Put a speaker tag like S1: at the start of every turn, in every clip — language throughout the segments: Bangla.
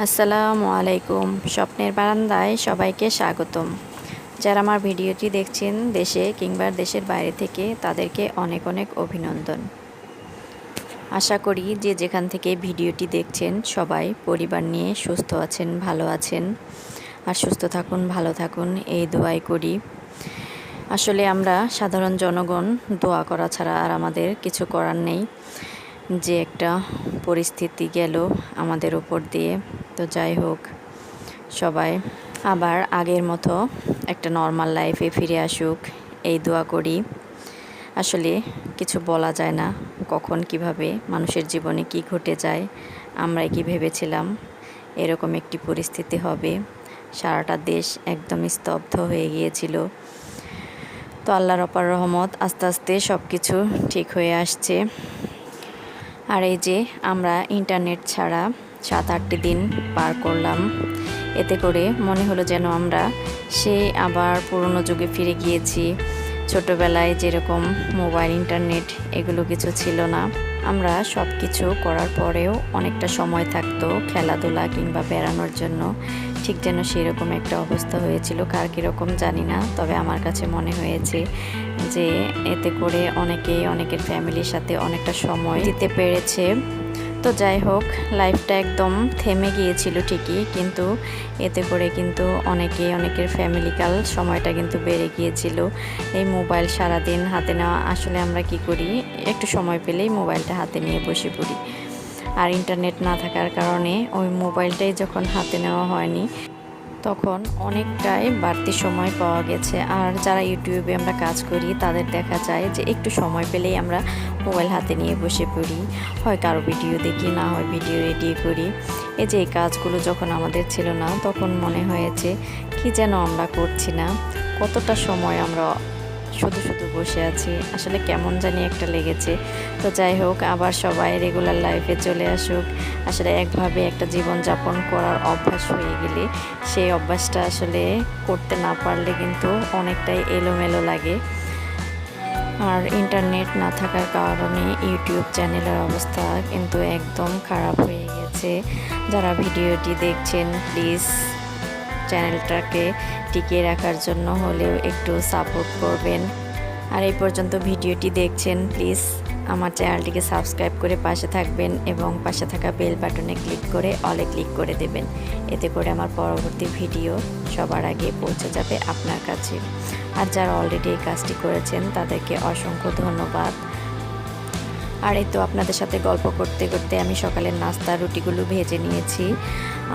S1: আসসালামু আলাইকুম। স্বপ্নের বারান্দায় সবাইকে স্বাগতম। যারা আমার ভিডিওটি দেখছেন দেশে কিংবা দেশের বাইরে থেকে, তাদেরকে অনেক অনেক অভিনন্দন। আশা করি যে যেখান থেকে ভিডিওটি দেখছেন সবাই পরিবার নিয়ে সুস্থ আছেন, ভালো আছেন। আর সুস্থ থাকুন, ভালো থাকুন, এই দোয়াই করি। আসলে আমরা সাধারণ জনগণ দোয়া করা ছাড়া আর আমাদের কিছু করার নেই। যে একটা পরিস্থিতি গেল আমাদের উপর দিয়ে, তো যাই হোক, সবাই আবার আগের মতো একটা নর্মাল লাইফে ফিরে আসুক, এই দোয়া করি। আসলে কিছু বলা যায় না, কখন কিভাবে মানুষের জীবনে কি ঘটে যায়। আমরাই কি ভেবেছিলাম এরকম একটি পরিস্থিতি হবে। সারাটা দেশ একদম স্তব্ধ হয়ে গিয়েছিল। তো আল্লাহর অপার রহমত, আস্তে আস্তে সব কিছু ঠিক হয়ে আসছে। আর এই যে আমরা ইন্টারনেট ছাড়া 7-8টি দিন পার করলাম। এতে করে মনে হলো যেন আমরা সেই আবার পুরনো যুগে ফিরে গিয়েছি। ছোটোবেলায় যেরকম মোবাইল, ইন্টারনেট এগুলো কিছু ছিল না। আমরা সব কিছু করার পরেও অনেকটা সময় থাকতো খেলাধুলা কিংবা বেড়ানোর জন্য। ঠিক যেন সেরকম একটা অবস্থা হয়েছিল। কার কীরকম জানি না, তবে আমার কাছে মনে হয়েছে যে এতে করে অনেকের ফ্যামিলির সাথে অনেকটা সময় দিতে পেরেছে। তো যাই হোক, লাইফটা একদম থেমে গিয়েছিল ঠিকই, কিন্তু এতে করে কিন্তু অনেকের ফ্যামিলিক্যাল সময়টা কিন্তু বেড়ে গিয়েছিল। এই মোবাইল সারাদিন হাতে নেওয়া, আসলে আমরা কি করি, একটু সময় পেলেই মোবাইলটা হাতে নিয়ে বসে পড়ি। আর ইন্টারনেট না থাকার কারণে ওই মোবাইলটাই যখন হাতে নেওয়া হয়নি, তখন অনেকটাই বাড়তি সময় পাওয়া গেছে। আর যারা ইউটিউবে আমরা কাজ করি, তাদের দেখা যায় যে একটু সময় পেলেই আমরা মোবাইল হাতে নিয়ে বসে পড়ি। হয় কারো ভিডিও দেখি, না হয় ভিডিও এডিট করি। এই যে এই কাজগুলো যখন আমাদের ছিল না, তখন মনে হয়েছে কি যেন আমরা করছি না, কতটা সময় আমরা শুধু শুধু বসে আছি, আসলে কেমন জানি একটা লেগেছে। তো যাই হোক, আবার সবাই রেগুলার লাইফে চলে আসুক। আসলে একভাবে একটা জীবনযাপন করার অভ্যাস হয়ে গেলে সেই অভ্যাসটা আসলে করতে না পারলে কিন্তু অনেকটাই এলোমেলো লাগে। আর ইন্টারনেট না থাকার কারণে ইউটিউব চ্যানেলের অবস্থা কিন্তু একদম খারাপ হয়ে গেছে। যারা ভিডিওটি দেখছেন, প্লিজ চ্যানেলটাকে টিকিয়ে রাখার জন্য হলেও একটু সাপোর্ট করবেন। আর এই পর্যন্ত ভিডিওটি দেখছেন, প্লিজ আমার চ্যানেলটিকে সাবস্ক্রাইব করে পাশে থাকবেন এবং পাশে থাকা বেল বাটনে ক্লিক করে অলে ক্লিক করে দেবেন। এতে করে আমার পরবর্তী ভিডিও সবার আগে পৌঁছে যাবে আপনার কাছে। আর যারা অলরেডি এই কাজটি করেছেন, তাদেরকে অসংখ্য ধন্যবাদ। আর এই তো আপনাদের সাথে গল্প করতে করতে আমি সকালের নাস্তা রুটিগুলো ভেজে নিয়েছি।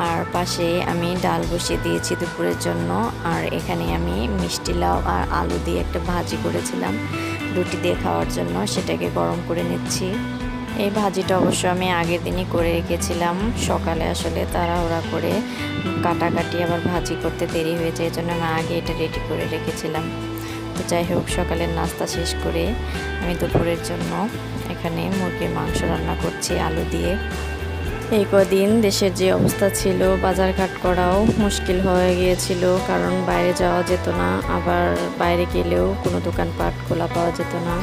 S1: আর পাশে আমি ডাল বসিয়ে দিয়েছি দুপুরের জন্য। আর এখানে আমি মিষ্টি লাউ আর আলু দিয়ে একটা ভাজি করেছিলাম রুটি দিয়ে খাওয়ার জন্য, সেটাকে গরম করে নিচ্ছি। এই ভাজিটা অবশ্য আমি আগের দিনই করে রেখেছিলাম। সকালে আসলে তাড়াহুড়া করে কাটাকাটি আবার ভাজি করতে দেরি হয়ে যায়, এই জন্য আমি আগে এটা রেডি করে রেখেছিলাম। তো যাই হোক, সকালের নাস্তা শেষ করে আমি দুপুরের জন্য এখানে মুরগির মাংস রান্না করছি আলু দিয়ে। এই কদিন দেশের যে অবস্থা ছিল, বাজারঘাট করাও মুশকিল হয়ে গিয়েছিল, কারণ বাইরে যাওয়া যেত না, আবার বাইরে গেলেও কোনো দোকানপাট খোলা পাওয়া যেত না।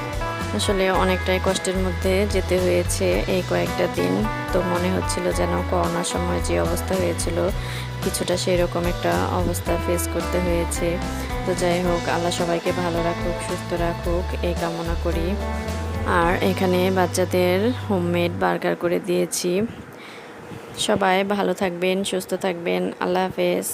S1: আসলে অনেকটাই কষ্টের মধ্যে যেতে হয়েছে এই কয়েকটা দিন। তো মনে হচ্ছিল যেন করোনার সময় যে অবস্থা হয়েছিল, কিছুটা সেরকম একটা অবস্থা ফেস করতে হয়েছে। তো যাই হোক, আল্লাহ সবাইকে ভালো রাখুক, সুস্থ রাখুক, এই কামনা করি। আর এখানে বাচ্চাদের হোমমেড বার্গার করে দিয়েছি। সবাই ভালো থাকবেন, সুস্থ থাকবেন। আল্লাহ হাফেজ।